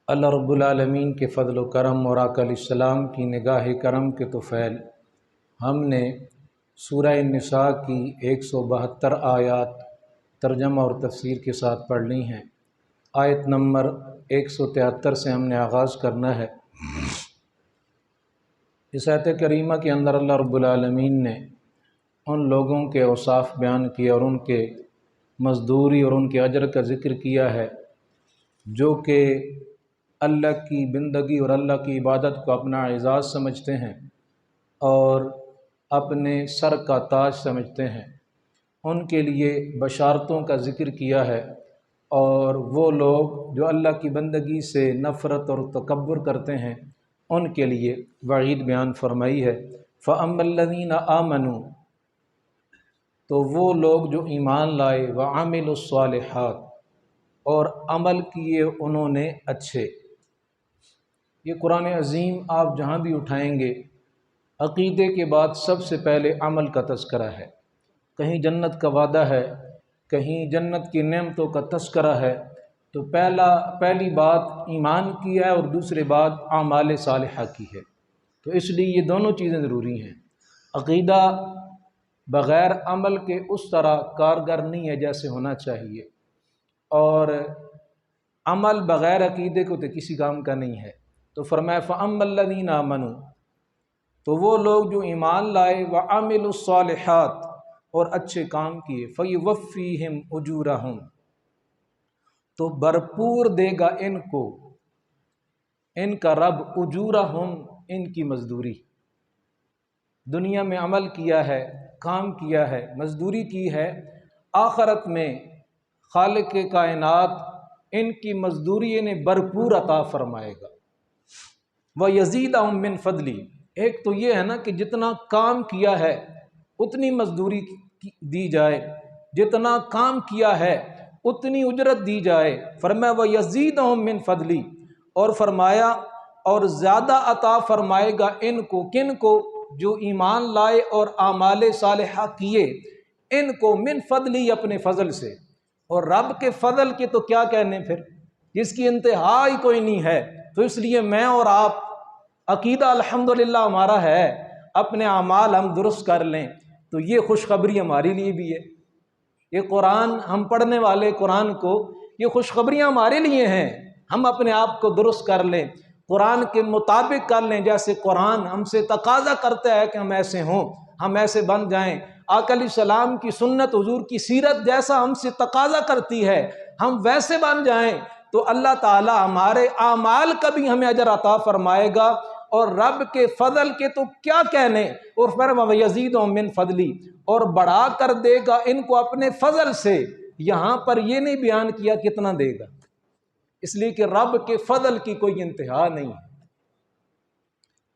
اللہ رب العالمین کے فضل و کرم اور آقا علیہ السلام کی نگاہ کرم کے طفیل ہم نے سورہ النساء کی 172 آیات ترجمہ اور تفسیر کے ساتھ پڑھ لی ہیں۔ آیت نمبر 173 سے ہم نے آغاز کرنا ہے۔ اس آیت کریمہ کے اندر اللہ رب العالمین نے ان لوگوں کے اوصاف بیان کیے اور ان کے مزدوری اور ان کے اجر کا ذکر کیا ہے جو کہ اللہ کی بندگی اور اللہ کی عبادت کو اپنا اعزاز سمجھتے ہیں اور اپنے سر کا تاج سمجھتے ہیں۔ ان کے لیے بشارتوں کا ذکر کیا ہے، اور وہ لوگ جو اللہ کی بندگی سے نفرت اور تکبر کرتے ہیں ان کے لیے وعید بیان فرمائی ہے۔ فَأَمَّا الَّذِينَ آمَنُوا، تو وہ لوگ جو ایمان لائے، وَعَمِلُوا الصَّالِحَاتِ، اور عمل کیے انہوں نے اچھے۔ یہ قرآن عظیم آپ جہاں بھی اٹھائیں گے عقیدے کے بعد سب سے پہلے عمل کا تذکرہ ہے۔ کہیں جنت کا وعدہ ہے، کہیں جنت کی نعمتوں کا تذکرہ ہے، تو پہلی بات ایمان کی ہے اور دوسری بات اعمال صالحہ کی ہے۔ تو اس لیے یہ دونوں چیزیں ضروری ہیں۔ عقیدہ بغیر عمل کے اس طرح کارگر نہیں ہے جیسے ہونا چاہیے، اور عمل بغیر عقیدے کو تو کسی کام کا نہیں ہے۔ تو فرمایا فَأَمَّا الَّذِينَ آمَنُوا، تو وہ لوگ جو ایمان لائے، وَعَمِلُوا الصَّالِحَاتِ، اور اچھے کام کیے، فَيُوَفِّيهِمْ أُجُورَهُمْ، تو بھرپور دے گا ان کو ان کا رب، اجورہم، ان کی مزدوری۔ دنیا میں عمل کیا ہے، کام کیا ہے، مزدوری کی ہے، آخرت میں خالق کائنات ان کی مزدوری انہیں بھرپور عطا فرمائے گا۔ وَيَزِيدَهُم مِّن فَضْلِهِ، ایک تو یہ ہے نا کہ جتنا کام کیا ہے اتنی مزدوری دی جائے، جتنا کام کیا ہے اتنی اجرت دی جائے۔ فرمایا وَيَزِيدَهُم مِّن فَضْلِهِ، اور فرمایا اور زیادہ عطا فرمائے گا ان کو، کن کو؟ جو ایمان لائے اور اعمال صالحہ کیے، ان کو، من فضلی، اپنے فضل سے۔ اور رب کے فضل کے تو کیا کہنے پھر، جس کی انتہا ہی کوئی نہیں ہے۔ تو اس لیے میں اور آپ عقیدہ الحمدللہ ہمارا ہے، اپنے اعمال ہم درست کر لیں تو یہ خوشخبری ہمارے لیے بھی ہے۔ یہ قرآن ہم پڑھنے والے قرآن کو، یہ خوشخبریاں ہمارے لیے ہیں۔ ہم اپنے آپ کو درست کر لیں، قرآن کے مطابق کر لیں، جیسے قرآن ہم سے تقاضا کرتا ہے کہ ہم ایسے ہوں، ہم ایسے بن جائیں۔ آقا علیہ السلام کی سنت، حضور کی سیرت جیسا ہم سے تقاضا کرتی ہے ہم ویسے بن جائیں، تو اللہ تعالی ہمارے اعمال کا بھی ہمیں اجر عطا فرمائے گا۔ اور رب کے فضل کے تو کیا کہنے، اور فرمایا وَيَزِيدُهُم مِّن فَضْلِهِ، اور بڑھا کر دے گا ان کو اپنے فضل سے۔ یہاں پر یہ نہیں بیان کیا کتنا دے گا، اس لیے کہ رب کے فضل کی کوئی انتہا نہیں ہے۔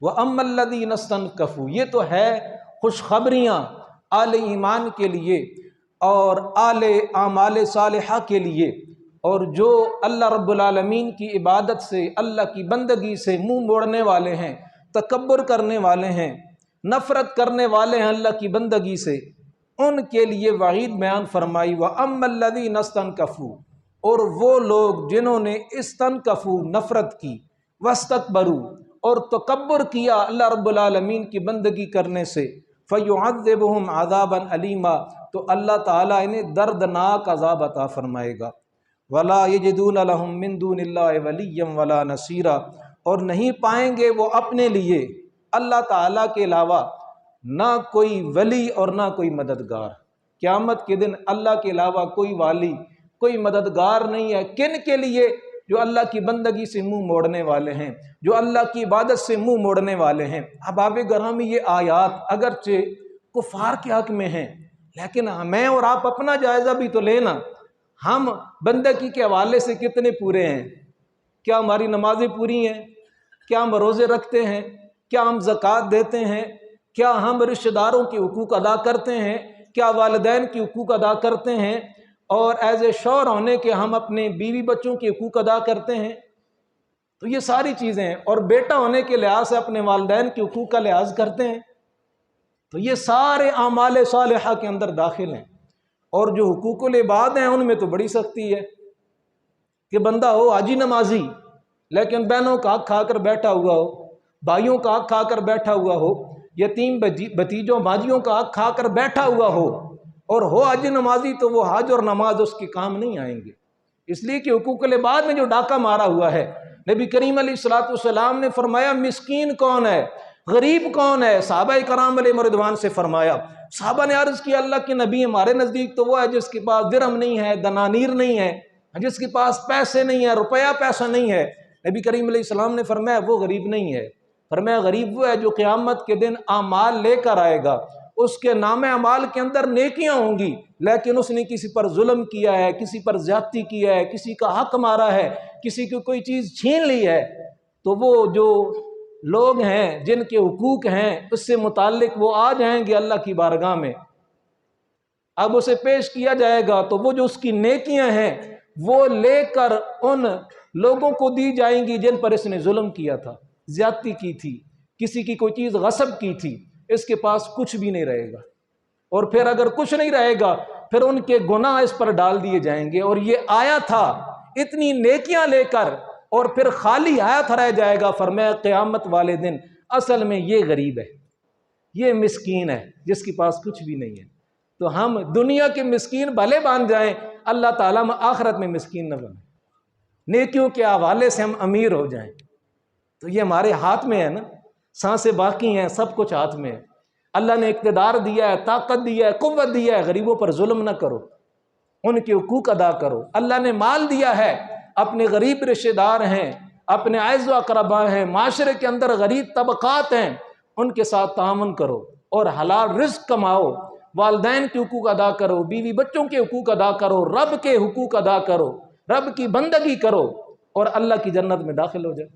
وَأَمَّا الَّذِينَ اسْتَنكَفُوا، یہ تو ہے خوشخبریاں آل ایمان کے لیے اور آل اعمال صالحہ کے لیے، اور جو اللہ رب العالمین کی عبادت سے، اللہ کی بندگی سے منہ موڑنے والے ہیں، تکبر کرنے والے ہیں، نفرت کرنے والے ہیں اللہ کی بندگی سے، ان کے لیے وعید بیان فرمائی۔ وَأَمَّا الَّذِينَ اسْتَنكَفُوا، اور وہ لوگ جنہوں نے استنکفوا، نفرت کی، واستکبروا، اور تکبر کیا اللہ رب العالمین کی بندگی کرنے سے، فَيُعَذِّبُهُمْ عَذَابًا أَلِيمًا، تو اللہ تعالیٰ انہیں دردناک عذاب عطا فرمائے گا۔ وَلَا يَجِدُونَ لَهُم مِّن دُونِ اللَّهِ وَلِيًّا وَلَا نَصِيرًا، اور نہیں پائیں گے وہ اپنے لیے اللہ تعالیٰ کے علاوہ نہ کوئی ولی اور نہ کوئی مددگار۔ قیامت کے دن اللہ کے علاوہ کوئی والی، کوئی مددگار نہیں ہے۔ کن کے لیے؟ جو اللہ کی بندگی سے منہ موڑنے والے ہیں، جو اللہ کی عبادت سے منہ موڑنے والے ہیں۔ احباب گرامی، یہ آیات اگرچہ کفار کے حق میں ہیں، لیکن میں اور آپ اپنا جائزہ بھی تو لینا۔ ہم بندگی کے حوالے سے کتنے پورے ہیں؟ کیا ہماری نمازیں پوری ہیں؟ کیا ہم روزے رکھتے ہیں؟ کیا ہم زکوٰۃ دیتے ہیں؟ کیا ہم رشتہ داروں کے حقوق ادا کرتے ہیں؟ کیا والدین کے حقوق ادا کرتے ہیں؟ اور ایز اے شوہر ہونے کے ہم اپنے بیوی بچوں کے حقوق ادا کرتے ہیں؟ تو یہ ساری چیزیں ہیں، اور بیٹا ہونے کے لحاظ سے اپنے والدین کے حقوق کا لحاظ کرتے ہیں۔ تو یہ سارے اعمال صالحہ کے اندر داخل ہیں، اور جو حقوق العباد ہیں ان میں تو بڑی سختی ہے کہ بندہ ہو حاجی نمازی لیکن بہنوں کا حق کھا کر بیٹھا ہوا ہو، بھائیوں کا حق کھا کر بیٹھا ہوا ہو، یتیم بھتیجوں بھاجیوں کا حق کھا کر بیٹھا ہوا ہو، اور ہو حج نمازی تو وہ حج اور نماز اس کے کام نہیں آئیں گے، اس لیے کہ حقوق العباد میں جو ڈاکہ مارا ہوا ہے۔ نبی کریم علیہ الصلوۃ والسلام نے فرمایا مسکین کون ہے، غریب کون ہے؟ صحابہ کرام علیہ رضوان سے فرمایا، صحابہ نے عرض کیا اللہ کے نبی ہمارے نزدیک تو وہ ہے جس کے پاس درہم نہیں ہے، دنانیر نہیں ہے، جس کے پاس پیسے نہیں ہے، روپیہ پیسہ نہیں ہے۔ نبی کریم علیہ السلام نے فرمایا وہ غریب نہیں ہے، فرمایا غریب وہ ہے جو قیامت کے دن اعمال لے کر آئے گا، اس کے نام اعمال کے اندر نیکیاں ہوں گی، لیکن اس نے کسی پر ظلم کیا ہے، کسی پر زیادتی کی ہے، کسی کا حق مارا ہے، کسی کی کوئی چیز چھین لی ہے، تو وہ جو لوگ ہیں جن کے حقوق ہیں اس سے متعلق وہ آ جائیں گے اللہ کی بارگاہ میں، اب اسے پیش کیا جائے گا تو وہ جو اس کی نیکیاں ہیں وہ لے کر ان لوگوں کو دی جائیں گی جن پر اس نے ظلم کیا تھا، زیادتی کی تھی، کسی کی کوئی چیز غصب کی تھی، اس کے پاس کچھ بھی نہیں رہے گا، اور پھر اگر کچھ نہیں رہے گا پھر ان کے گناہ اس پر ڈال دیے جائیں گے، اور یہ آیا تھا اتنی نیکیاں لے کر اور پھر خالی ہاتھ رہ جائے گا۔ فرمایا قیامت والے دن اصل میں یہ غریب ہے، یہ مسکین ہے جس کے پاس کچھ بھی نہیں ہے۔ تو ہم دنیا کے مسکین بھلے بن جائیں، اللہ تعالیٰ آخرت میں مسکین نہ بنائیں، نیکیوں کے حوالے سے ہم امیر ہو جائیں، تو یہ ہمارے ہاتھ میں ہے نا، سانسیں باقی ہیں، سب کچھ ہاتھ میں ہے، اللہ نے اقتدار دیا ہے، طاقت دیا ہے، قوت دیا ہے، غریبوں پر ظلم نہ کرو، ان کے حقوق ادا کرو۔ اللہ نے مال دیا ہے، اپنے غریب رشتہ دار ہیں، اپنے اعز و اقربا ہیں، معاشرے کے اندر غریب طبقات ہیں، ان کے ساتھ تعاون کرو اور حلال رزق کماؤ، والدین کے حقوق ادا کرو، بیوی بچوں کے حقوق ادا کرو، رب کے حقوق ادا کرو، رب کی بندگی کرو، اور اللہ کی جنت میں داخل ہو جائے۔